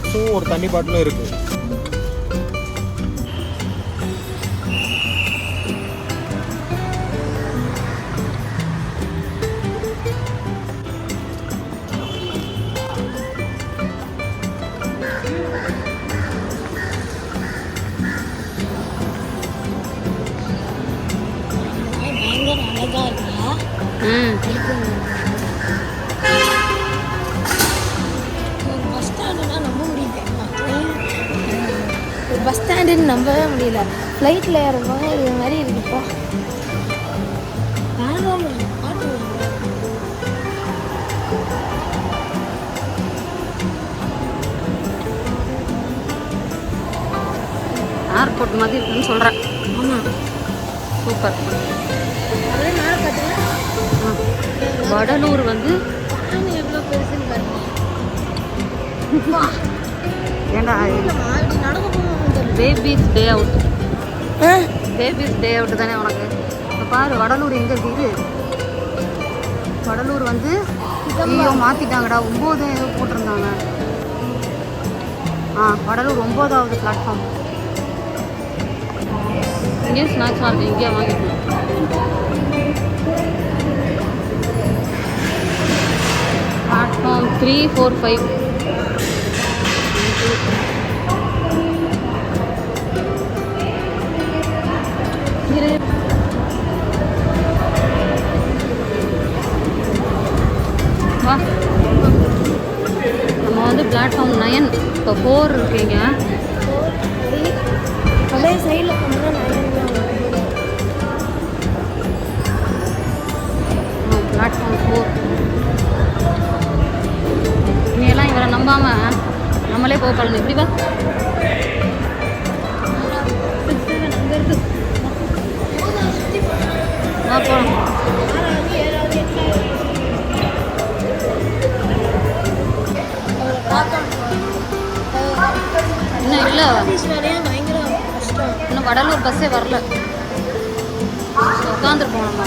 ஸ்நாக்ஸும் ஒரு தண்ணி பாட்டிலும் இருக்குது. பஸ் ஸ்டாண்டுன்னு நம்பவே முடியல. ஃப்ளைட்டில் ஏறும்போது இது மாதிரி இருக்குப்பா. ஏர்போர்ட் மாதிரி இருக்குன்னு சொல்கிறேன். ஆமாம், சூப்பர். அப்படியே மேலே பார்த்தீங்கன்னா வடலூர் வந்து எவ்வளோ பெருசுன்னு பாருங்க. ஏண்டா இப்படி நடக்க போகும். Babies day out, babies day out தானே உனக்கு. இப்போ பாரு வடலூர் எங்கே இருக்குது. வடலூர் வந்து ஐயோ மாற்றிட்டாங்கடா, 9 ஏதோ போட்டிருந்தாங்க. வடலூர் 9வது பிளாட்ஃபார்ம். இங்கேயும் ஸ்நாக்ஸாக இருக்குது, இங்கேயே வாங்கிக்கணும். பிளாட்ஃபார்ம் 3, 4, 5. வா, நம்ம வந்து பிளாட்ஃபார்ம் 9, இப்போ 4 இருக்கீங்க. அப்படியே சைடில் போனால் பிளாட்ஃபார்ம் 4. இனியெல்லாம் இவரை நம்பாமல் நம்மளே போகலாம். எப்படி வா, 6, 7 அங்கே இருக்கு. போகலாம். இன்னும் இல்லை, பயங்கர கஷ்டம். இன்னும் வடலூர் பஸ்ஸே வரல. உட்காந்துருப்போம் நம்ம.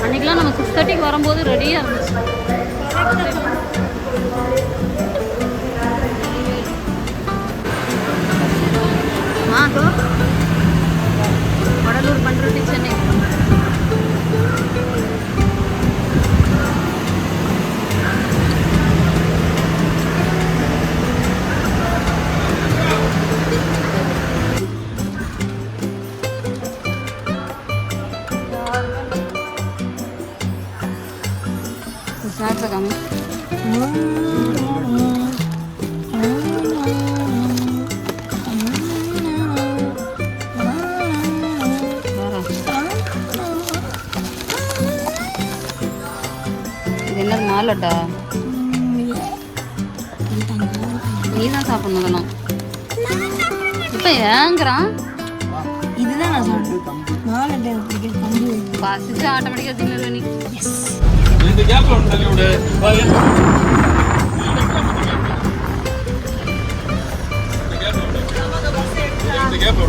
அன்றைக்கெலாம் நம்ம 6:30க்கு வரும்போது ரெடியாக இருந்துச்சு. வடலூர் பண்ருட்டி சென்னை. ஸ்நாக்ஸை காமி. இது என்னது மாலட்டா? நீ தான் சாப்பிடணும் அதெல்லாம். இப்போ ஏங்குறான். இதுதான் நான் சொல்றேன். மாலட்டை தம்பி பசிச்சு ஆட்டோமேட்டிக்காக தின்னு நீ. இந்த கேப்ல ஒன்று தள்ளி விடு. இந்த கேப்ல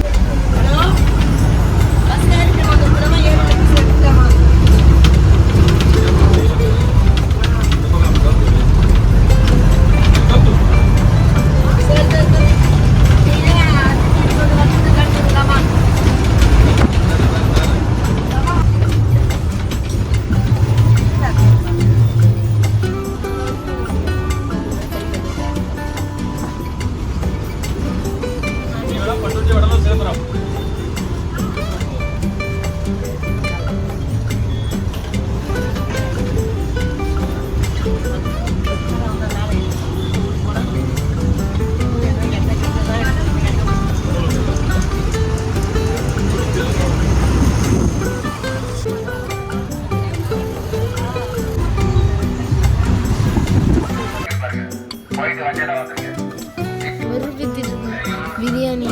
பிரியாணி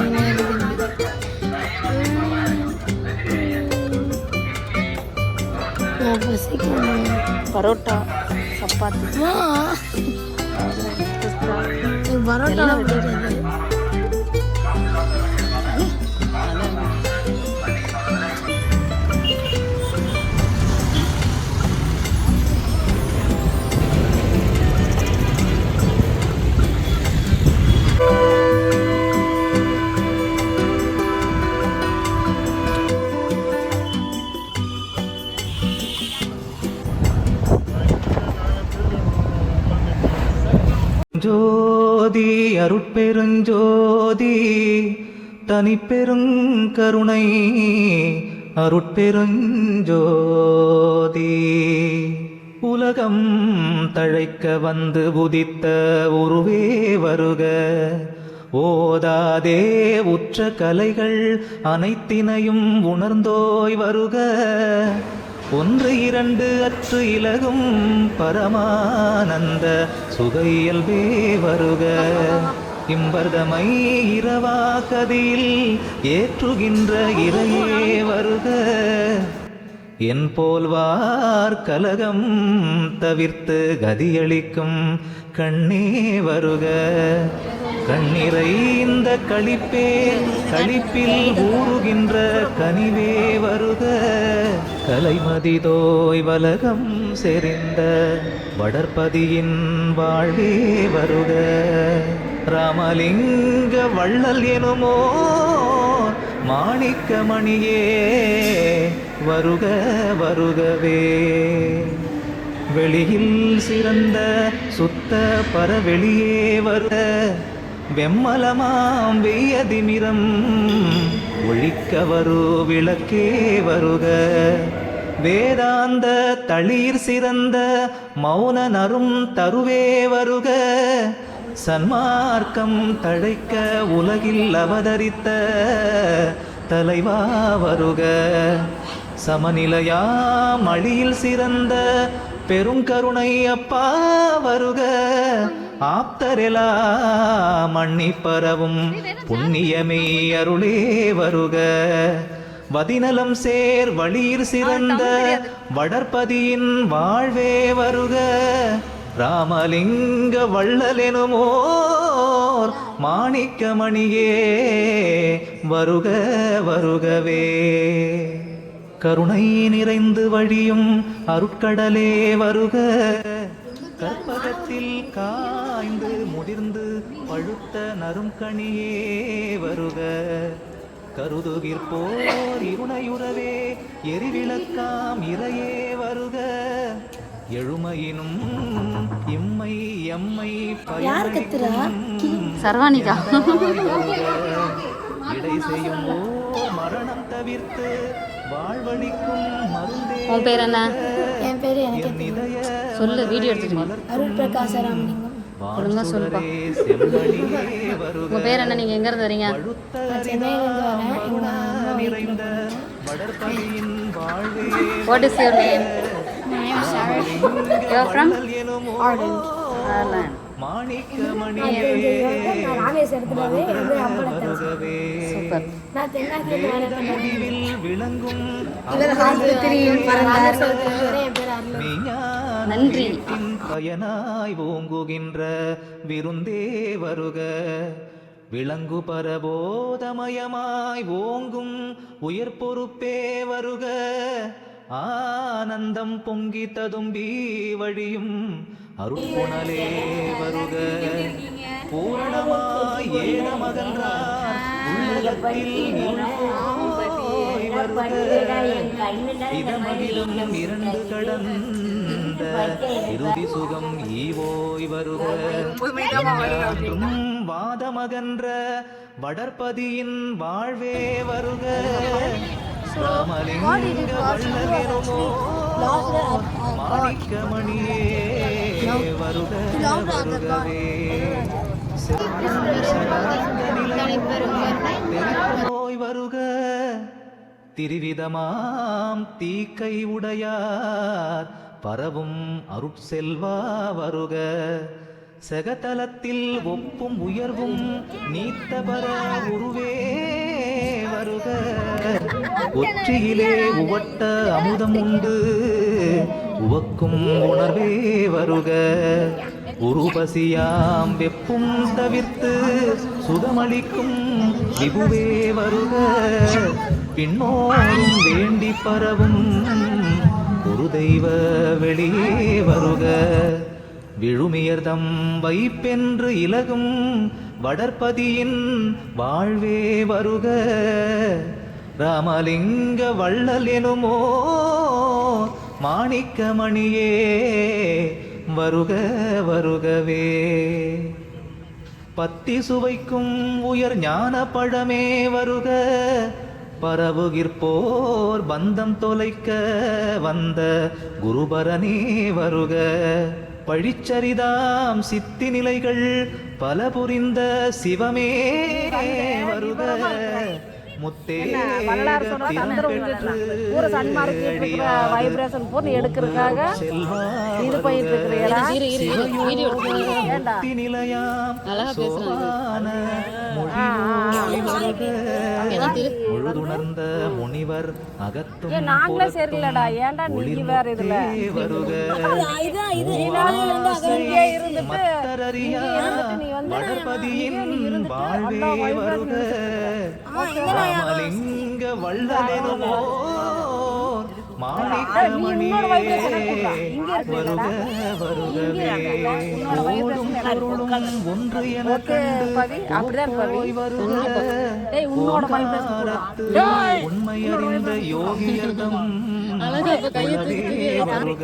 பரோட்டா, சப்பாத்தி, பரோட்டா அருட்பெருஞ்சோதி தனிப்பெருங்கருணை அருட்பெருஞ்சோதி உலகம் தழைக்க வந்து உதித்த உருவே வருக ஓதாதே உற்ற கலைகள் அனைத்தினையும் உணர்ந்தோய் வருக ஒன்று இரண்டு அற்று இலகும் பரமானந்த சுக இயல்பே வருக இம்பர்தமை இரவா கதியில் ஏற்றுகின்ற இறையே வருக என் போல்வார் கலகம் தவிர்த்து கதியளிக்கும் கண்ணே வருக கண்ணிறை இந்த களிப்பே களிப்பில் ஊறுகின்ற கனிவே வருக கலைமதிதோய் வலகம் செறிந்த வடற்பதியின் வாழ்வே வருக ராமலிங்க வள்ளல் எனுமோ மாணிக்கமணியே வருக வருகவே வெளியில் சிறந்த சுத்த பரவெளியே வருக வெம்மலமாம் வெய்யதிமிரம் ஒழிக்க வரு விளக்கே வருக வேதாந்த தளிர் சிறந்த மௌன நரும் தருவே வருக சன்மார்க்கம் தழைக்க உலகில் அவதரித்த தலைவா வருக சமநிலையாம் அழியில் சிறந்த பெருங்கருணை அப்பா வருக ஆப்தரெலாம் மண்ணி பரவும் புண்ணியமே அருளே வருக வதிநலம் சேர் வழியிற் சிறந்த வடற்பதியின் வாழ்வே வருக ராமலிங்க வள்ளலெனுமோர் மாணிக்கமணியே வருக வருகவே கருணை நிறைந்து வழியும் அருட்கடலே வருக கற்பகத்தில் காய்ந்து முதிர்ந்து பழுத்த நறுங்கனியே வருக கருதுகிற்போர் இருணையுறவே எரிவிளக்காம் இறையே வருக எழுமையினும் இம்மை எம்மை சர்வானிகா இடை செய்யும் ஓர் மரணம் தவிர்த்து வாழ்வழிக்கும் மருந்தே உன் பேர் என்ன? என் பேர் எனக்கு சொல்லு, வீடியோ எடுத்துட்டு அருள் பிரகாச ராமலிங்கம். ஒழுங்கா சொல்லுப்பா. உங்க பேர் என்ன? நீங்க எங்க இருந்து வரீங்க? நான் சென்னையிலிருந்து வரேன். எங்க அம்மா வீட்டுல What is your name? My name is Sarah. You are from Ireland. Ireland. நான் ராமேஸ்வரத்துலவே எங்க அம்பலத்தில். Super. நான் தென்னாட்டிலிருந்து வரேன். இவர் ஆஸ்பத்திரியில் பிறந்தார். என் பேர் அருள். நன்றி. பயனாய் ஓங்குகின்ற விருந்தே வருக விளங்கு பரபோதமயமாய் ஓங்கும் உயர் பொறுப்பே வருக ஆனந்தம் பொங்கி ததும்பி வழியும் அருட்புணலே வருக பூரணமாய் ஏனமகன்றார் உள்ளகத்தில் வருக இதமகிலும் இரண்டு கடந்த இறுதி சுகம் ஈவோய் வருக வாதமகன்ற வடற்பதியின் வாழ்வே வருக ராமலிங்க வள்ளலெனுமோ மாணிக்கமணியே வருக வருகவே போய் வருக திரிவிதமாம் தீக்கை உடையார் பரவும் அருட்செல்வா வருக செகதலத்தில் ஒப்பும் உயர்வும் நீத்தபர உருவே வருக ஒற்றியிலே உவட்ட அமுதம் உண்டு உவக்கும் உணர்வே வருக உருபசியாம் வெப்பும் தவிர்த்து சுகமளிக்கும் விபுவே வருக பின்னோரும் வேண்டி பரவும் ஒரு தெய்வ வெளியே வருக விழுமியர்தம் வைப்பென்று இலகும் வடற்பதியின் வாழ்வே வருக ராமலிங்க வள்ளல் எனுமோ மாணிக்கமணியே வருக வருகவே பத்தி சுவைக்கும் உயர் ஞான பழமே வருக, பரவுகிற்போர் பந்தம் தொலைக்க வந்த குருபரனே வருக, பழிச்சரிதாம் சித்தி நிலைகள் பல புரிந்த சிவமே வருக, முத்தே பூரா சன்மார்க்கு வைப்ரேஷன் போட்டு எடுக்கிறதுக்காக இது பண்ணிட்டு இருக்கிறீங்களா? முழுதுணர்ந்த முனிவர் அகத்தும் நாங்களே சரியில்லடா, ஏன்டா நீங்க வேற இதுல வளர்பதியின் வாழ்வே வருக, ராமலிங்க வள்ளலெனுமோ மாணிக்கமணியே வருக வருகவே, ஓடும் பொருளும் ஒன்று என கண்டு போய் வருக, ஓங்காரத்து உண்மையறிந்த யோகியர்தம் உலகே வருக,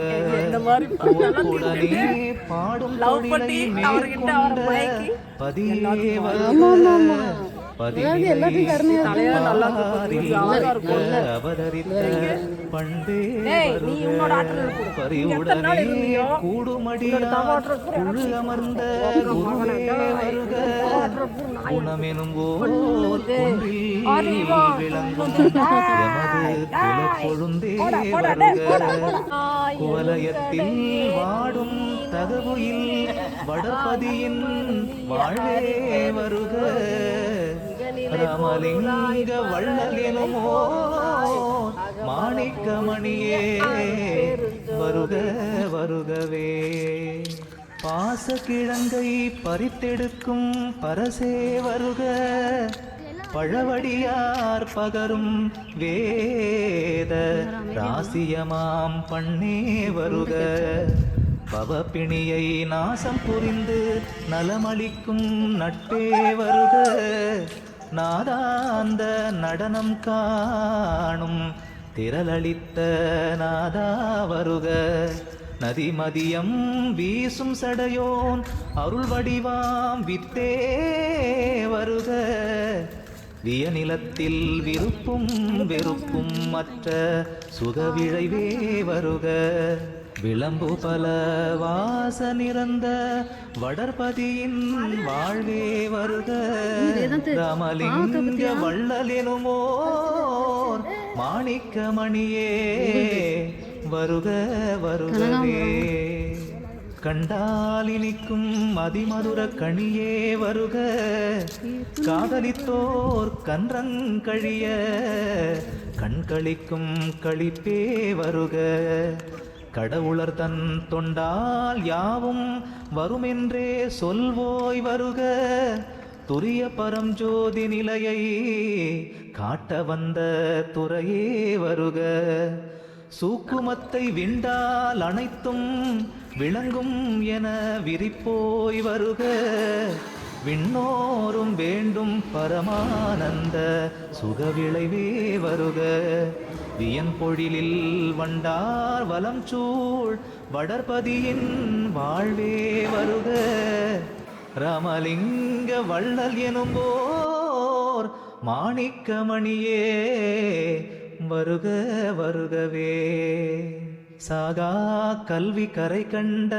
உடனே பாடும் தொழிலை மேற்கொண்ட பதியே வருக, அவதரித்த பண்டே பரிவுடனே கூடுமடியார் குழு அமர்ந்த குருவே வருக, குணமெனும் ஓர் குன்றில் விளங்கும் எமது குலக்கொழுந்தே வருக, குவலயத்தில் வாடும் தகவுயில் வடபதியின் வாழ்வே வருக, ராமலிங்க வள்ளல் எனுமோ மாணிக்கமணியே வருக வருகவே, பாச கிழங்கை பறித்தெடுக்கும் பரசே வருக, பழவடியார் பகரும் வேத ராசியமாம் பண்ணே வருக, பவப்பிணியை நாசம் புரிந்து நலமளிக்கும் நட்பே வருக, நாதாந்த நடனம் காணும் திரளளித்த நாதா வருக, நதிமதியம் வீசும் சடையோன் அருள் வடிவாம் வித்தே வருக, வியநிலத்தில் விருப்பும் வெறுப்பும் மற்ற சுகவிழைவே வருக, விளம்பு பல வாச நிறந்த வடர்பதியின் வாழ்வே வருக, ராமலிங்க வள்ளல் எனுமோர் மாணிக்கமணியே வருக வருகவே, கண்டாலினிக்கும் அதிமதுர கணியே வருக, காதலித்தோர் கன்றங்கழிய கண்களிக்கும் களிப்பே வருக, கடவுளர் தன் தொண்டால் யாவும் வருமென்றே சொல்வோய் வருக, துரிய பரஞ்சோதி நிலையை காட்ட வந்த துறையே வருக, சூக்குமத்தை விண்டால் அனைத்தும் விளங்கும் என விரிப்போய் வருக, விண்ணோரும் வேண்டும் பரமானந்த சுகவிளைவே வருக, வியன் பொழிலில் வண்டார் வலம் சூழ் வடர்பதியின் வாழ்வே வருக, ராமலிங்க வள்ளல் எனும்போர் மாணிக்கமணியே வருக வருகவே, சாகா கல்வி கரை கண்ட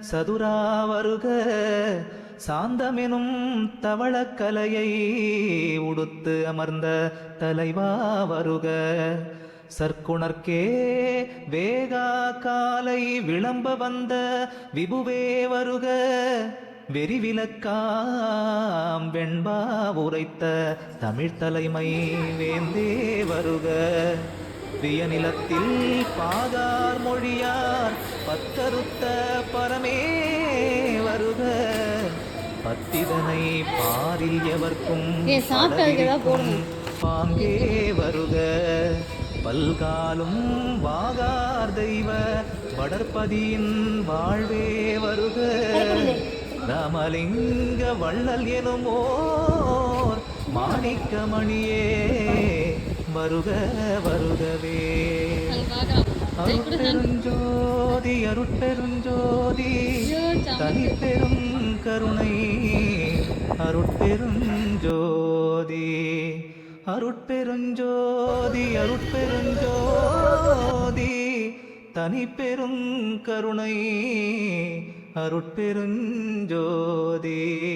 சதுரா வருக, சாந்தமெனும் தவளக்கலையை உடுத்து அமர்ந்த தலைவா வருக, சற்குணர்க்கே வேகா காலை விளம்ப வந்த விபுவே வருக, வெறிவிலக்காம் வெண்பா உரைத்த தமிழ் தலைமை வேந்தே வருக, வியநிலத்தில் பாதார் மொழியார் பத்தருத்த பரமே வருக, பத்திதனை பாரில் எவர்க்கும் பாங்கே வருக, பல்காலும் வாகார் தெய்வ வடர்பதியின் வாழ்வே வருக, ராமலிங்க வள்ளல் எனுமோர் மாணிக்கமணியே வருக வருகவே, அருட்பெருஞ்சோதி அருட்பெருஞ்சோதி அருட்பெருஞ்சோதி தனி பெருங்கருணை அருட்பெருஞ்சோதி